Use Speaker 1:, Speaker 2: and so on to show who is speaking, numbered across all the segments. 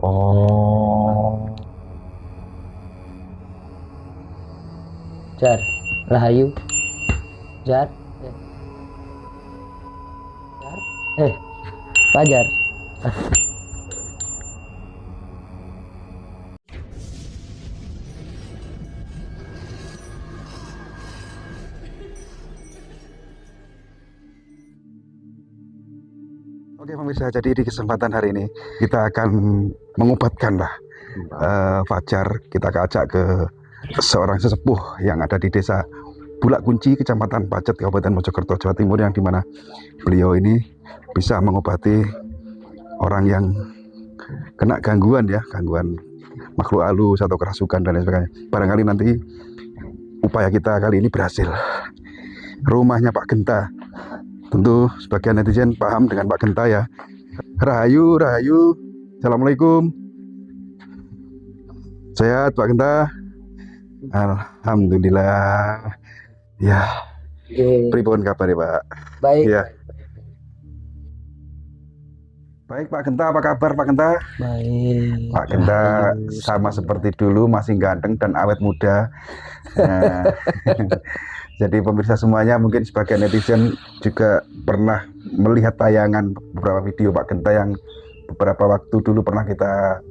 Speaker 1: Oh.
Speaker 2: Jar, Rahayu, Jar, Jar, Fajar.
Speaker 1: Oke pemirsa, jadi di kesempatan hari ini kita akan mengobatkan lah Fajar. Kita ajak ke seorang sesepuh yang ada di desa Bulak Kunci, Kecamatan Pacet, Kabupaten Mojokerto, Jawa Timur, yang dimana beliau ini bisa mengobati orang yang kena gangguan ya, gangguan makhluk halus atau kerasukan dan lain sebagainya. Barangkali nanti upaya kita kali ini berhasil. Rumahnya Pak Genta. Tentu sebagian netizen paham dengan Pak Genta ya. Rahayu, Rahayu. Assalamualaikum. Sehat Pak Genta? Alhamdulillah. Ya. Pripun kabar ya Pak?
Speaker 2: Baik.
Speaker 1: Ya. Baik Pak Genta, apa kabar Pak Genta?
Speaker 2: Baik.
Speaker 1: Pak Genta sama seperti dulu, masih ganteng dan awet muda. Nah, jadi pemirsa semuanya, mungkin sebagian netizen juga pernah melihat tayangan beberapa video Pak Genta yang beberapa waktu dulu pernah kita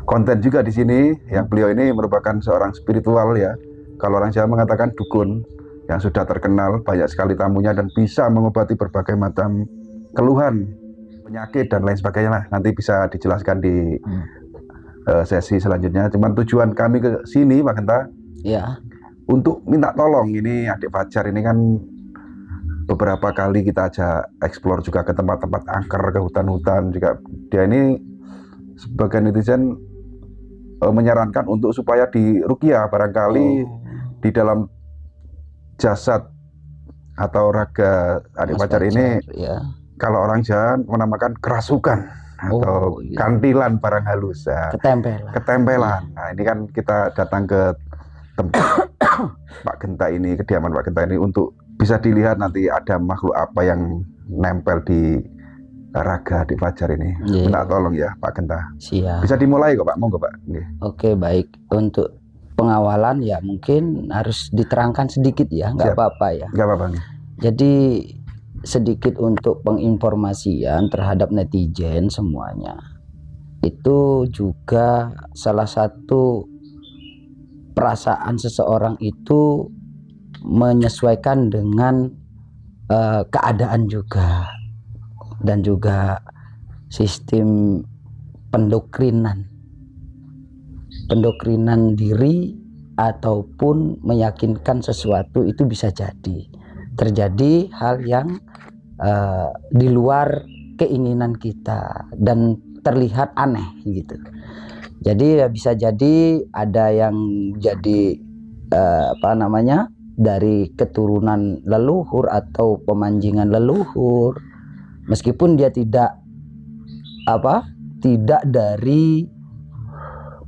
Speaker 1: konten juga di sini. Yang beliau ini merupakan seorang spiritual ya. Kalau orang Jawa mengatakan dukun, yang sudah terkenal, banyak sekali tamunya dan bisa mengobati berbagai macam keluhan, penyakit dan lain sebagainya lah. Nanti bisa dijelaskan di sesi selanjutnya. Cuman tujuan kami ke sini Pak Genta
Speaker 2: Ya.
Speaker 1: untuk minta tolong. Ini adik Fajar ini kan beberapa kali kita ajak eksplor juga ke tempat-tempat angker, ke hutan-hutan juga. Dia ini sebagai netizen menyarankan untuk supaya diruqyah, barangkali di dalam jasad atau raga adik Fajar ini
Speaker 2: ya.
Speaker 1: Kalau orang Jawa menamakan kerasukan atau kantilan barang halus ya. Ketempelan. Nah ini kan kita datang ke tempat Pak Genta ini, kediaman Pak Genta ini, untuk bisa dilihat nanti ada makhluk apa yang nempel di raga di Fajar ini. Minta tolong ya Pak Genta.
Speaker 2: Siap.
Speaker 1: Bisa dimulai kok Pak, monggo Pak.
Speaker 2: Oke, baik. Untuk pengawalan ya mungkin harus diterangkan sedikit ya, nggak apa-apa ya.
Speaker 1: Nggak apa-apa.
Speaker 2: Jadi sedikit untuk penginformasian terhadap netizen semuanya. Itu juga salah satu perasaan seseorang itu menyesuaikan dengan keadaan juga, dan juga sistem pendoktrinan diri ataupun meyakinkan sesuatu itu bisa jadi terjadi hal yang di luar keinginan kita dan terlihat aneh gitu. Jadi bisa jadi ada yang jadi dari keturunan leluhur atau pemanjingan leluhur, meskipun dia tidak dari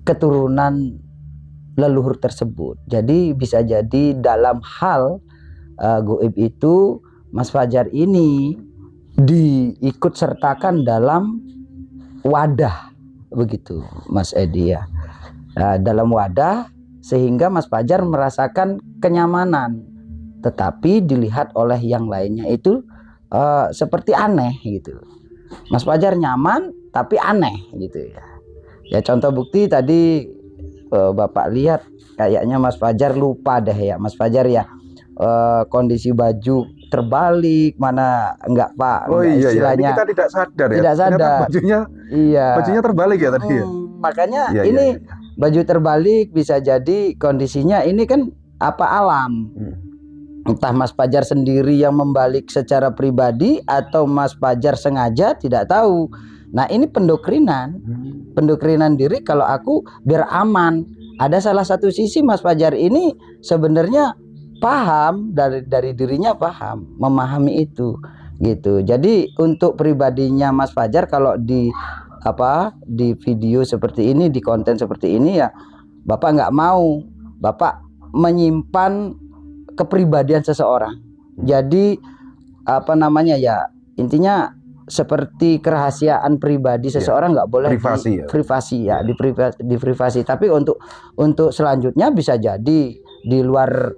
Speaker 2: keturunan leluhur tersebut. Jadi bisa jadi dalam hal goib itu Mas Fajar ini diikut sertakan dalam wadah, begitu Mas Edi ya. Dalam wadah, sehingga Mas Fajar merasakan kenyamanan, tetapi dilihat oleh yang lainnya itu seperti aneh gitu. Mas Fajar nyaman tapi aneh gitu ya. Ya contoh bukti tadi Bapak lihat, kayaknya Mas Fajar lupa deh ya Mas Fajar ya, kondisi baju terbalik mana enggak Pak?
Speaker 1: Oh
Speaker 2: enggak,
Speaker 1: iya,
Speaker 2: istilahnya
Speaker 1: ini kita tidak sadar ya.
Speaker 2: Tidak sadar.
Speaker 1: Bajunya terbalik ya tadi ya.
Speaker 2: Makanya ini baju terbalik bisa jadi kondisinya ini kan alam. Entah Mas Fajar sendiri yang membalik secara pribadi atau Mas Fajar sengaja, tidak tahu. Nah ini pendoktrinan diri. Kalau aku biar aman, ada salah satu sisi Mas Fajar ini sebenarnya paham dari dirinya, memahami itu gitu. Jadi untuk pribadinya Mas Fajar, kalau di video seperti ini, di konten seperti ini ya, Bapak nggak mau Bapak menyimpan kepribadian seseorang. Jadi ya intinya seperti kerahasiaan pribadi seseorang nggak boleh
Speaker 1: privasi ya.
Speaker 2: di privasi. Tapi untuk selanjutnya bisa jadi di luar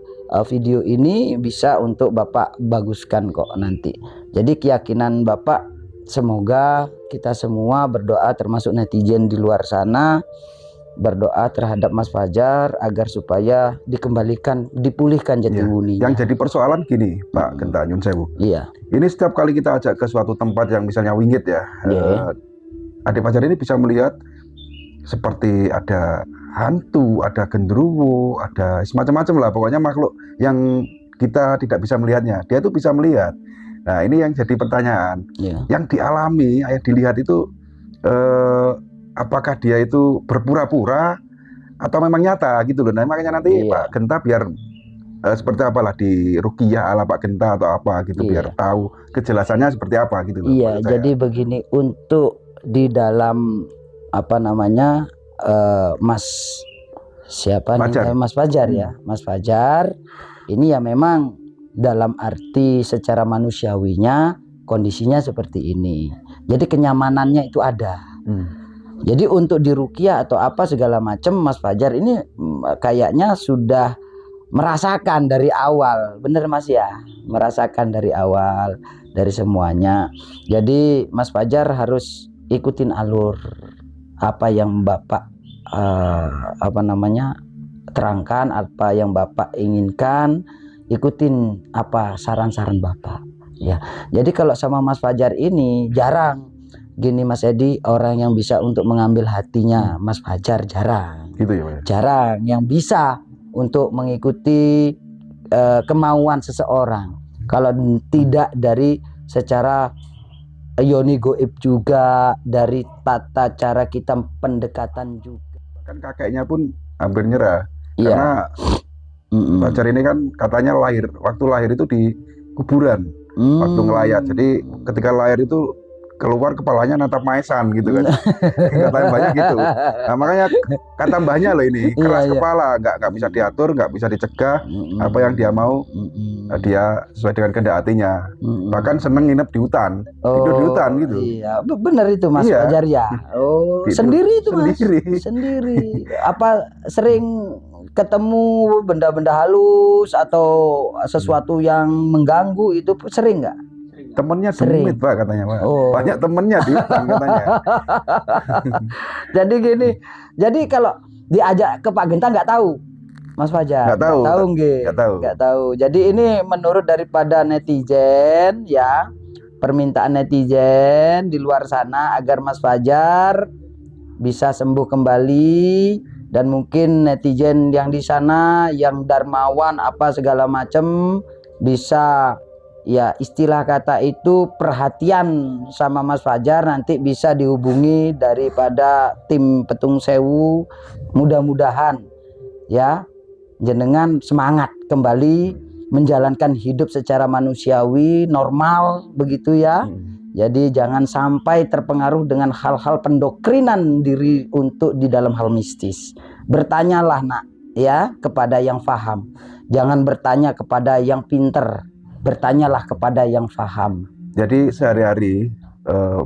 Speaker 2: video ini bisa untuk Bapak baguskan kok nanti. Jadi keyakinan Bapak, semoga kita semua berdoa termasuk netizen di luar sana berdoa terhadap Mas Fajar agar supaya dipulihkan jati buninya.
Speaker 1: Yang jadi persoalan gini, Pak Genta, nyun sewu.
Speaker 2: Iya.
Speaker 1: Ini setiap kali kita ajak ke suatu tempat yang misalnya wingit ya, adik Fajar ini bisa melihat seperti ada hantu, ada genderuwo, ada semacam-macam lah, pokoknya makhluk yang kita tidak bisa melihatnya, dia itu bisa melihat. Nah, ini yang jadi pertanyaan. Yang dialami, yang dilihat itu apakah dia itu berpura-pura atau memang nyata gitu loh. Nah, makanya nanti Pak Genta biar seperti apalah di ruqyah ala Pak Genta atau apa gitu, biar tahu kejelasannya seperti apa gitu loh.
Speaker 2: Iya, jadi begini, untuk di dalam apa namanya Mas Fajar ya, Mas Fajar ini ya memang dalam arti secara manusiawinya kondisinya seperti ini. Jadi kenyamanannya itu ada. Jadi untuk diruqyah atau apa segala macam, Mas Fajar ini kayaknya sudah merasakan dari awal, bener Mas ya, merasakan dari awal, dari semuanya. Jadi Mas Fajar harus ikutin alur apa yang Bapak terangkan, apa yang Bapak inginkan, ikutin apa saran-saran Bapak. Ya, jadi kalau sama Mas Fajar ini jarang. Gini Mas Edi, orang yang bisa untuk mengambil hatinya Mas Fajar jarang.
Speaker 1: Gitu ya, Pak?
Speaker 2: Jarang yang bisa untuk mengikuti kemauan seseorang. Kalau tidak dari secara yoni goib juga, dari tata cara kita pendekatan juga.
Speaker 1: Kan kakeknya pun hampir nyerah. Karena Fajar ini kan katanya waktu lahir itu di kuburan, waktu ngelayat. Jadi ketika lahir itu keluar kepalanya natap maesan gitu kan. Kata mbahnya gitu. Nah, makanya kata mbahnya loh ini keras kepala, nggak bisa diatur, nggak bisa dicegah. Apa yang dia mau dia sesuai dengan kehendak hatinya. Bahkan seneng nginep di hutan, tidur di hutan gitu.
Speaker 2: Iya, benar itu Mas Fajar ya. Oh, sendiri itu Mas. Sendiri. Apa sering ketemu benda-benda halus atau sesuatu yang mengganggu itu sering nggak?
Speaker 1: Temennya demit Pak katanya Pak. Banyak temennya di hutan katanya.
Speaker 2: Jadi gini, jadi kalau diajak ke Pak Genta nggak tahu Mas Fajar. Nggak tahu. Jadi ini menurut daripada netizen ya, permintaan netizen di luar sana agar Mas Fajar bisa sembuh kembali, dan mungkin netizen yang di sana yang dermawan apa segala macam bisa ya, istilah kata itu perhatian sama Mas Fajar, nanti bisa dihubungi daripada tim Petung Sewu. Mudah-mudahan ya jenengan semangat kembali menjalankan hidup secara manusiawi normal begitu ya. Jadi jangan sampai terpengaruh dengan hal-hal pendoktrinan diri untuk di dalam hal mistis. Bertanyalah nak ya kepada yang faham, jangan bertanya kepada yang pinter. Bertanyalah kepada yang faham.
Speaker 1: Jadi sehari-hari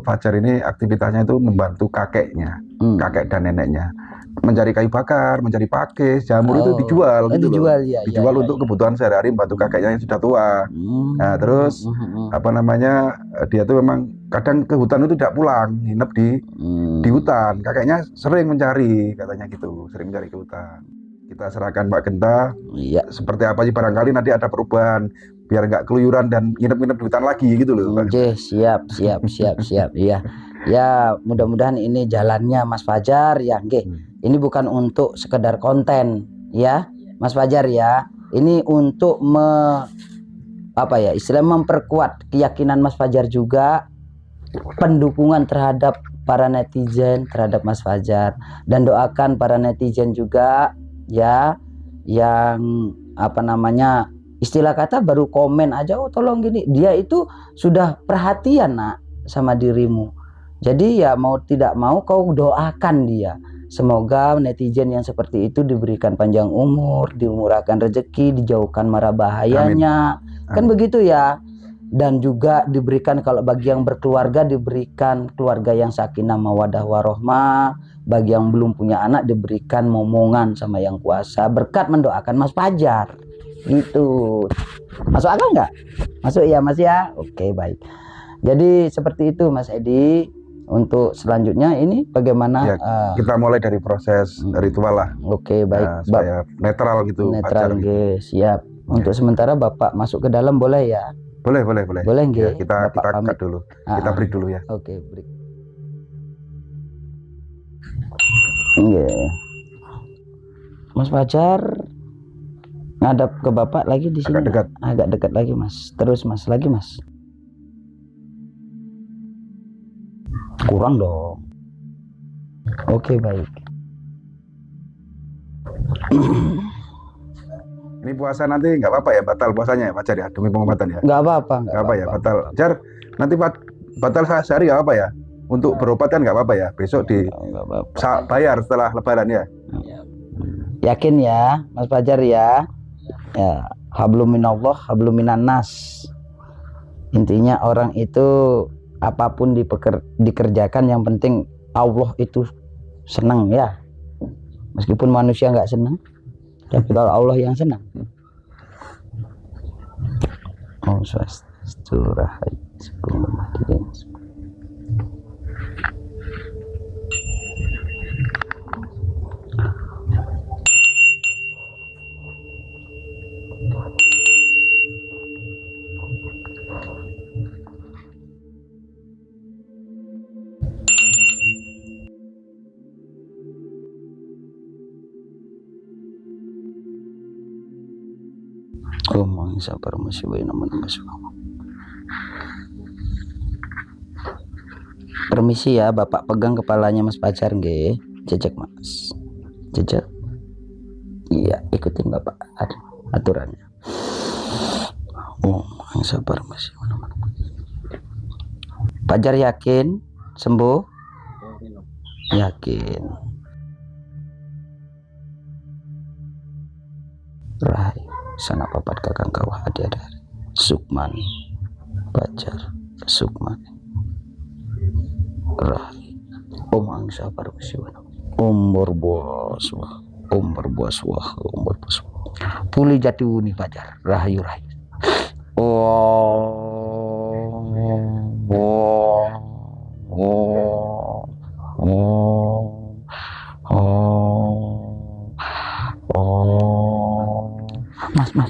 Speaker 1: Fajar ini aktivitasnya itu membantu kakeknya, kakek dan neneknya, mencari kayu bakar, mencari pakis, jamur itu dijual, gitu
Speaker 2: dijual,
Speaker 1: loh. Dijual untuk kebutuhan sehari-hari, membantu kakeknya yang sudah tua. Nah, terus apa namanya, dia tuh memang kadang ke hutan itu tidak pulang, nginep di hutan. Kakeknya sering mencari, katanya gitu, sering mencari ke hutan. Kita serahkan Pak Genta, seperti apa sih, barangkali nanti ada perubahan, biar nggak keluyuran dan nginep-nginep di hutan lagi gitu loh.
Speaker 2: Oke, siap. Iya. Ya, mudah-mudahan ini jalannya Mas Fajar ya, Ini bukan untuk sekedar konten ya, Mas Fajar ya. Ini untuk memperkuat keyakinan Mas Fajar juga, pendukungan terhadap para netizen terhadap Mas Fajar, dan doakan para netizen juga ya yang istilah kata baru komen aja, oh tolong gini, dia itu sudah perhatian nak sama dirimu. Jadi ya mau tidak mau kau doakan dia, semoga netizen yang seperti itu diberikan panjang umur, dimurahkan rezeki, dijauhkan mara bahayanya. Amin. Kan begitu ya. dan juga diberikan kalau bagi yang berkeluarga diberikan keluarga yang sakinah mawadah warohmah, bagi yang belum punya anak diberikan momongan sama yang kuasa berkat mendoakan Mas Fajar gitu. Masuk akal nggak? Masuk ya Mas ya. Oke baik, jadi seperti itu Mas Edi. Untuk selanjutnya ini bagaimana?
Speaker 1: Ya, kita mulai dari proses ritual lah.
Speaker 2: Oke baik,
Speaker 1: Supaya netral gitu.
Speaker 2: netral
Speaker 1: Fajar.
Speaker 2: nggih, siap. Untuk sementara Bapak masuk ke dalam boleh ya?
Speaker 1: Boleh.
Speaker 2: Boleh
Speaker 1: Ya,
Speaker 2: nggih.
Speaker 1: kita
Speaker 2: Bapak pamit
Speaker 1: cut dulu. Kita break dulu ya.
Speaker 2: Oke, break. Nggih. Mas Fajar ngadap ke Bapak lagi di sini.
Speaker 1: Agak dekat.
Speaker 2: Agak dekat lagi Mas. Terus Mas, lagi Mas. Kurang dong. Oke baik.
Speaker 1: Ini puasa nanti nggak apa-apa ya, batal puasanya ya Fajar ya, demi pengobatan ya.
Speaker 2: Nggak apa-apa.
Speaker 1: Nggak apa ya, batal. Jar, nanti batal sehari nggak apa ya. Untuk berobat kan nggak apa-apa ya. Besok
Speaker 2: Nggak apa-apa.
Speaker 1: bayar setelah Lebaran ya.
Speaker 2: Yakin ya Mas Fajar ya. Ya, hablum minallah, hablum minan nas. Intinya orang itu apapun dikerjakan yang penting Allah itu senang ya. Meskipun manusia nggak senang, tapi kalau Allah yang senang. Om Swastiastu Rahayu. Permisi ya, Bapak pegang kepalanya Mas Fajar nggih. Jejak Mas. Jejak. Iya, ikutin Bapak aturannya. Yang sabar Mas. Fajar yakin sembuh? Yakin. Rahayu sana papat kakang kawah adi-adi Sukman Fajar Sukman Rahayu Om Angsa Parmesiwana Om Berbuaswah Om Berbuaswah Om Berbuaswah Puli Jatiwuni Fajar Rahayu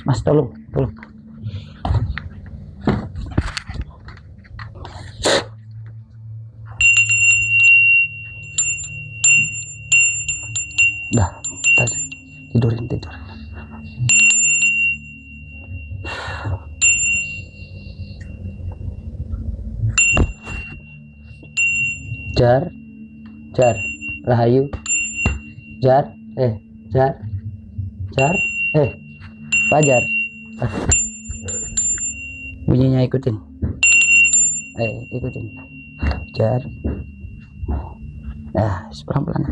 Speaker 2: Mas, tolong. Dah, tidurin. Jar, Rahayu, Jar, Fajar. Bunyinya ikutin. Ikutin. Jar. Pelan-pelan.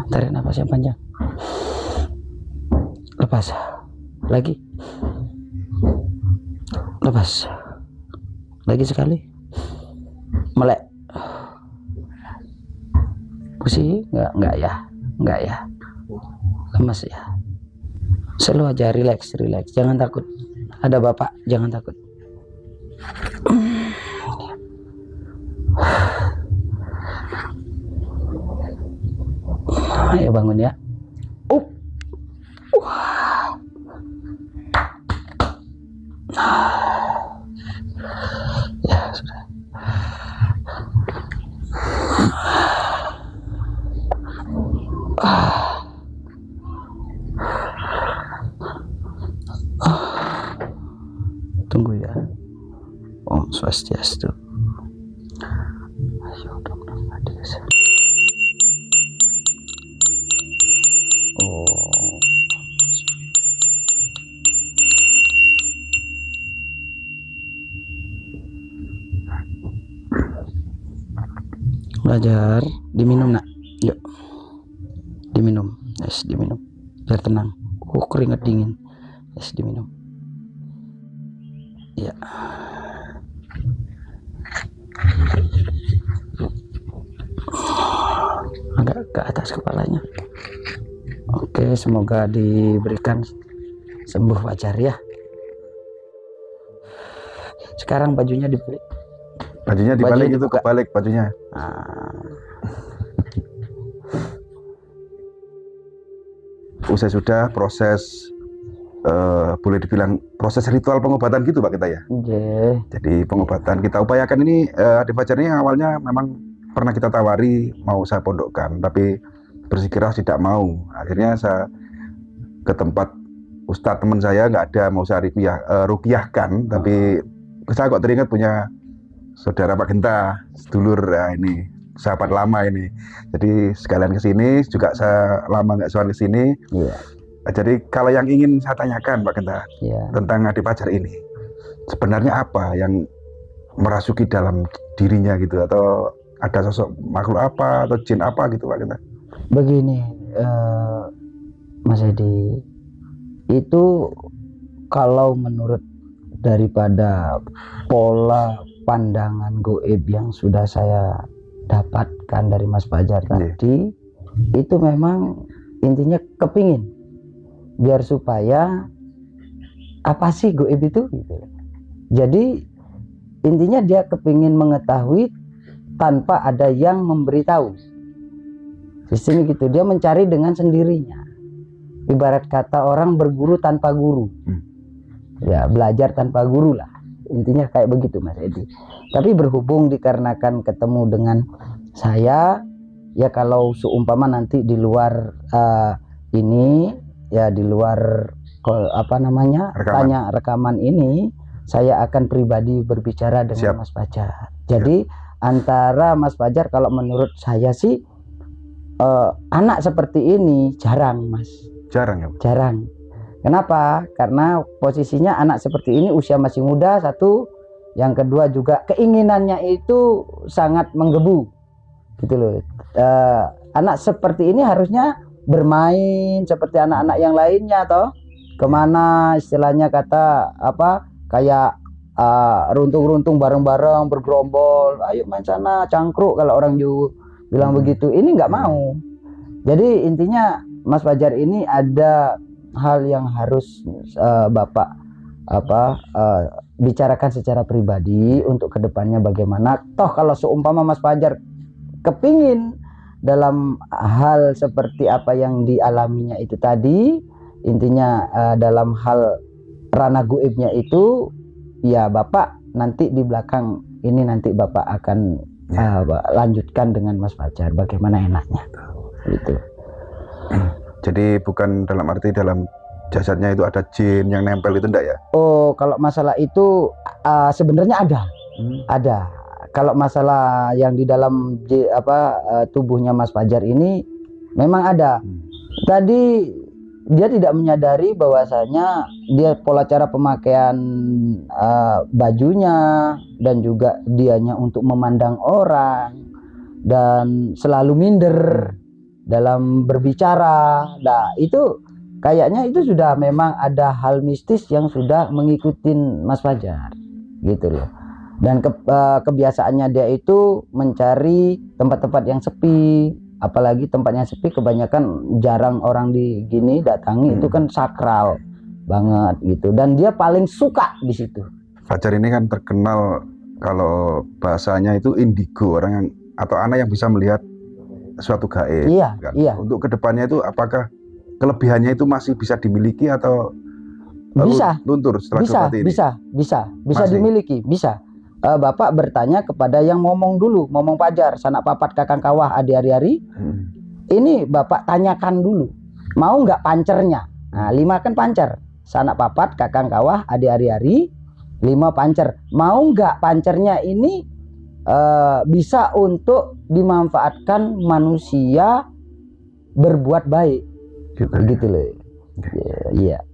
Speaker 2: Tarik nafas yang panjang. Lepas. Lagi. Lepas. Lagi sekali. Melek. Pusing? Enggak ya. Lemas ya. Selalu aja relax. Jangan takut. Ada Bapak, jangan takut. Ayo bangun ya. Ya sudah. Tunggu ya. Om Swastiastu. Belajar diminum nak. Yuk. Diminum, yes, diminum biar tenang. Keringat dingin, yes, diminum. Ya. Agak ke atas kepalanya. Oke, semoga diberikan sembuh Fajar ya. Sekarang bajunya dibalik.
Speaker 1: Bajunya dibalik itu, kebalik bajunya. Usai sudah proses, boleh dibilang proses ritual pengobatan gitu Pak kita ya. Jadi pengobatan kita upayakan ini, Adik Fajar ini awalnya memang pernah kita tawari mau saya pondokkan, tapi bersikeras tidak mau. Akhirnya saya ke tempat ustadz teman saya, nggak ada, mau saya ruqyahkan, tapi saya kok teringat punya saudara Pak Genta, sedulur ya, ini sahabat lama ini. Jadi sekalian ke sini juga, saya lama nggak soal ke sini. Jadi kalau yang ingin saya tanyakan Pak Genta tentang Adik Fajar ini, sebenarnya apa yang merasuki dalam dirinya gitu, atau ada sosok makhluk apa atau jin apa gitu Pak Genta?
Speaker 2: Begini, Mas Edi, itu kalau menurut daripada pola pandangan goib yang sudah saya dapatkan dari Mas Fajar tadi, itu memang intinya kepingin biar supaya apa sih goib itu gitu. Jadi intinya dia kepingin mengetahui tanpa ada yang memberitahu. Sistem gitu, dia mencari dengan sendirinya. Ibarat kata orang berguru tanpa guru. Ya, belajar tanpa guru lah. Intinya kayak begitu Mas Edi. Tapi berhubung dikarenakan ketemu dengan saya, ya kalau seumpama nanti di luar ini, ya di luar apa namanya, rekaman ini, saya akan pribadi berbicara dengan Mas Fajar. Jadi antara Mas Fajar, kalau menurut saya sih anak seperti ini jarang Mas.
Speaker 1: Jarang ya?
Speaker 2: Jarang. Kenapa? Karena posisinya anak seperti ini usia masih muda, satu. Yang kedua juga keinginannya itu sangat menggebu, gitu loh. Anak seperti ini harusnya bermain seperti anak-anak yang lainnya, toh. Kemana istilahnya kata apa? Kayak runtung-runtung bareng-bareng bergerombol. Ayo main sana cangkruk kalau orang juga bilang begitu. Ini nggak mau. Jadi intinya Mas Fajar ini ada hal yang harus Bapak bicarakan secara pribadi untuk kedepannya bagaimana. Toh kalau seumpama Mas Fajar kepingin dalam hal seperti apa yang dialaminya itu tadi, intinya dalam hal ranah goibnya itu, ya Bapak nanti di belakang ini nanti Bapak akan lanjutkan dengan Mas Fajar bagaimana enaknya gitu.
Speaker 1: Jadi bukan dalam arti dalam jasadnya itu ada jin yang nempel itu enggak ya?
Speaker 2: Oh, kalau masalah itu sebenarnya ada. Kalau masalah yang di dalam tubuhnya Mas Fajar ini memang ada. Tadi dia tidak menyadari bahwasanya dia pola cara pemakaian bajunya dan juga dianya untuk memandang orang dan selalu minder dalam berbicara. Nah, itu kayaknya itu sudah memang ada hal mistis yang sudah mengikuti Mas Fajar gitu loh. Dan kebiasaannya dia itu mencari tempat-tempat yang sepi, apalagi tempatnya sepi kebanyakan jarang orang di gini datangi, itu kan sakral banget gitu. Dan dia paling suka di situ.
Speaker 1: Fajar ini kan terkenal kalau bahasanya itu indigo, orang yang atau anak yang bisa melihat suatu gaib.
Speaker 2: Iya,
Speaker 1: kan?
Speaker 2: Iya.
Speaker 1: Untuk kedepannya itu apakah kelebihannya itu masih bisa dimiliki atau
Speaker 2: bisa
Speaker 1: luntur setelah ini?
Speaker 2: Bisa dimiliki, bisa. Bapak bertanya kepada yang momong dulu, momong Fajar, sanak papat kakang kawah adi hari-hari. Ini Bapak tanyakan dulu, mau nggak pancernya? Nah, 5 kan pancer, sanak papat kakang kawah adi hari-hari, 5 pancer. Mau nggak pancernya ini bisa untuk dimanfaatkan manusia berbuat baik, gitu loh. Iya.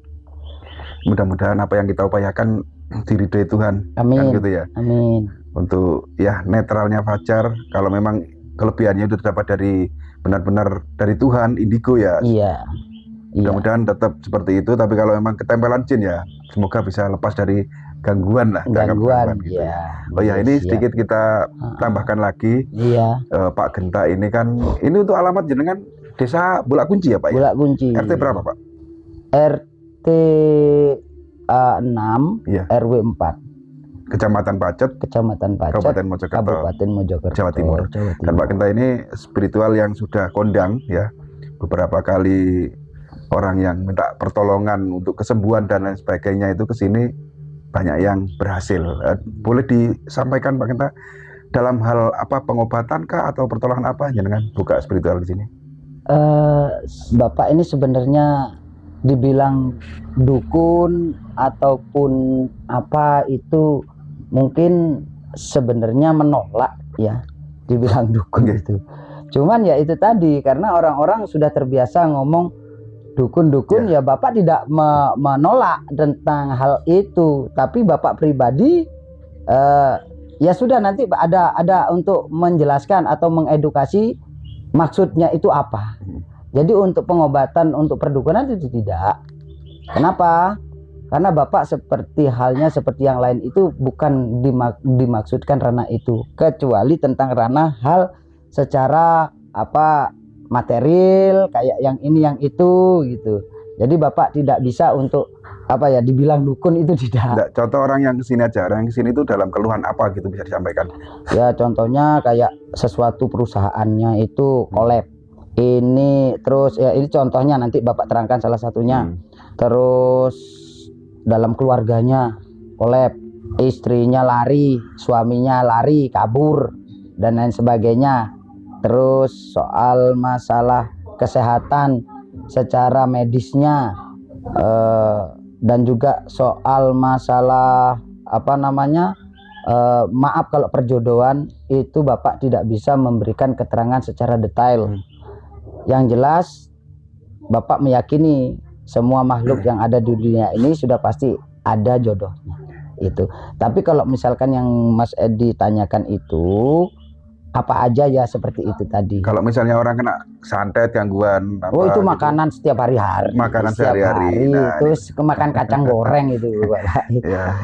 Speaker 1: Mudah-mudahan apa yang kita upayakan diridhoi Tuhan.
Speaker 2: Amin.
Speaker 1: Kan gitu ya.
Speaker 2: Amin.
Speaker 1: Untuk ya netralnya Fajar, kalau memang kelebihannya itu dapat dari benar-benar dari Tuhan, indigo ya.
Speaker 2: Iya.
Speaker 1: Mudah-mudahan tetap seperti itu, tapi kalau memang ketempelan jin ya, semoga bisa lepas dari gangguan lah,
Speaker 2: Gangguan
Speaker 1: gitu.
Speaker 2: ya.
Speaker 1: Oh ya, ini
Speaker 2: Siap.
Speaker 1: sedikit kita tambahkan lagi.
Speaker 2: Iya.
Speaker 1: Pak Genta ini kan, ini untuk alamat jenengan Desa Bulak Kunci ya Pak ya?
Speaker 2: Bulak Kunci.
Speaker 1: RT berapa Pak?
Speaker 2: RT 6,
Speaker 1: Iya.
Speaker 2: RW 4.
Speaker 1: Kecamatan Pacet,
Speaker 2: Kecamatan Pacet,
Speaker 1: Kabupaten Mojokerto,
Speaker 2: Kabupaten Mojokerto,
Speaker 1: Jawa Timur. Dan Pak Genta ini spiritual yang sudah kondang ya, beberapa kali orang yang minta pertolongan untuk kesembuhan dan lain sebagainya itu ke sini banyak yang berhasil. Boleh disampaikan Pak Genta dalam hal apa, pengobatan kah atau pertolongan apa dengan buka spiritual di sini?
Speaker 2: Bapak ini sebenarnya dibilang dukun ataupun apa itu mungkin sebenarnya menolak ya, dibilang dukun itu. Cuman ya itu tadi, karena orang-orang sudah terbiasa ngomong dukun-dukun ya, Bapak tidak menolak tentang hal itu, tapi Bapak pribadi ya sudah, nanti ada untuk menjelaskan atau mengedukasi maksudnya itu apa. Jadi untuk pengobatan, untuk perdukunan itu tidak. Kenapa? Karena Bapak halnya seperti yang lain itu bukan dimaksudkan ranah itu, kecuali tentang ranah hal secara apa, material kayak yang ini yang itu gitu. Jadi Bapak tidak bisa untuk apa ya, dibilang dukun itu tidak.
Speaker 1: Contoh orang yang kesini aja, orang yang kesini itu dalam keluhan apa gitu bisa disampaikan?
Speaker 2: Ya contohnya kayak sesuatu perusahaannya itu kolab. Ini terus ya, ini contohnya nanti Bapak terangkan salah satunya. Terus dalam keluarganya kolab, istrinya lari, suaminya lari kabur dan lain sebagainya. Terus soal masalah kesehatan secara medisnya, dan juga soal masalah apa namanya, maaf kalau perjodohan itu Bapak tidak bisa memberikan keterangan secara detail. Yang jelas Bapak meyakini semua makhluk yang ada di dunia ini sudah pasti ada jodohnya itu. Tapi kalau misalkan yang Mas Edi tanyakan itu apa aja ya, seperti itu tadi.
Speaker 1: Kalau misalnya orang kena santet, gangguan apa,
Speaker 2: oh itu
Speaker 1: gitu.
Speaker 2: Makanan setiap hari-hari.
Speaker 1: Makanan sehari-hari. Nah,
Speaker 2: terus makan kacang goreng itu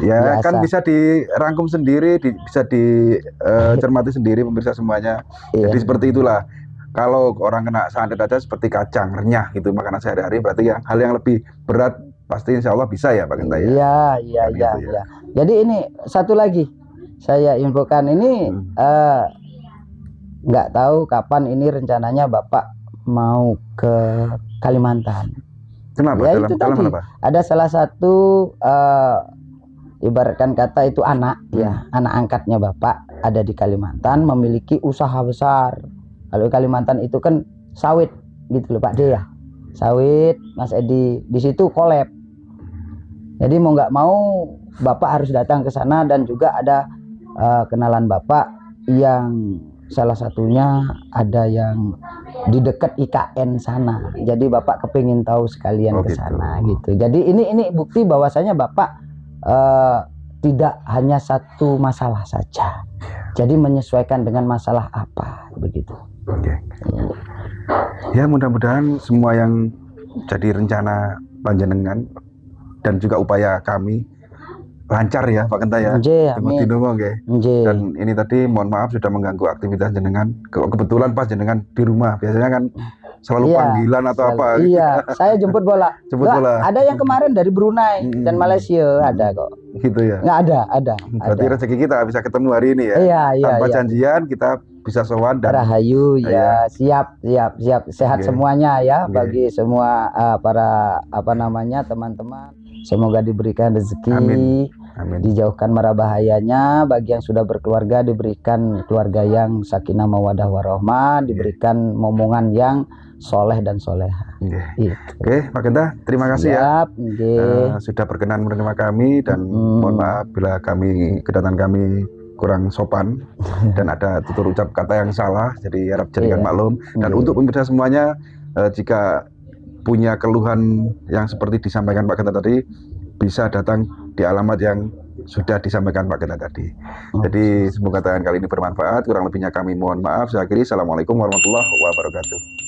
Speaker 1: ya kan bisa dirangkum sendiri, bisa dicermati sendiri pemirsa semuanya.
Speaker 2: Iya.
Speaker 1: Jadi seperti itulah. Kalau orang kena santet aja seperti kacang renyah gitu, makanan sehari-hari, berarti yang hal yang lebih berat pasti insya Allah bisa ya Pak Genta ya.
Speaker 2: Iya. Jadi ini satu lagi saya infokan ini, nggak tahu kapan ini rencananya Bapak mau ke Kalimantan.
Speaker 1: Kenapa?
Speaker 2: Ya itu tadi
Speaker 1: apa?
Speaker 2: ada salah satu ibaratkan kata itu anak ya, anak angkatnya Bapak ada di Kalimantan, memiliki usaha besar. Kalau Kalimantan itu kan sawit gitu loh Pak D ya, sawit Mas Edi di situ kolab. Jadi mau nggak mau Bapak harus datang ke sana, dan juga ada kenalan Bapak yang salah satunya ada yang di dekat IKN sana. Jadi Bapak kepingin tahu sekalian ke sana gitu. Jadi ini bukti bahwasanya Bapak tidak hanya satu masalah saja. Jadi menyesuaikan dengan masalah apa begitu.
Speaker 1: Ya mudah-mudahan semua yang jadi rencana panjenengan dan juga upaya kami lancar ya Pak Genta ya. Dan ini tadi mohon maaf sudah mengganggu aktivitas jenengan. Kebetulan pas jenengan di rumah, biasanya kan selalu panggilan atau apa.
Speaker 2: Iya, saya jemput bola. Ada yang kemarin dari Brunei dan Malaysia ada kok.
Speaker 1: Gitu ya.
Speaker 2: Nggak ada.
Speaker 1: Berarti rezeki kita bisa ketemu hari ini ya.
Speaker 2: Iya.
Speaker 1: Tanpa janjian kita bisa sowan dan
Speaker 2: Rahayu ya. Siap sehat semuanya ya, bagi semua para teman-teman. Semoga diberikan rezeki. Amin. Dijauhkan mara bahayanya. Bagi yang sudah berkeluarga diberikan keluarga yang sakinah mawaddah warahmah, diberikan momongan yang soleh dan soleha. Oke, Pak Genta, terima kasih ya. Sudah berkenan menerima kami, dan mohon maaf bila kedatangan kami kurang sopan dan ada tutur ucap kata yang salah, jadi harap jadikan maklum. Dan untuk pemirsa semuanya, jika punya keluhan yang seperti disampaikan Pak Genta tadi, bisa datang di alamat yang
Speaker 1: sudah disampaikan Pak Genta tadi. Jadi semoga tayangan kali ini bermanfaat. Kurang lebihnya kami mohon maaf. Saya akhiri. Assalamualaikum warahmatullahi wabarakatuh.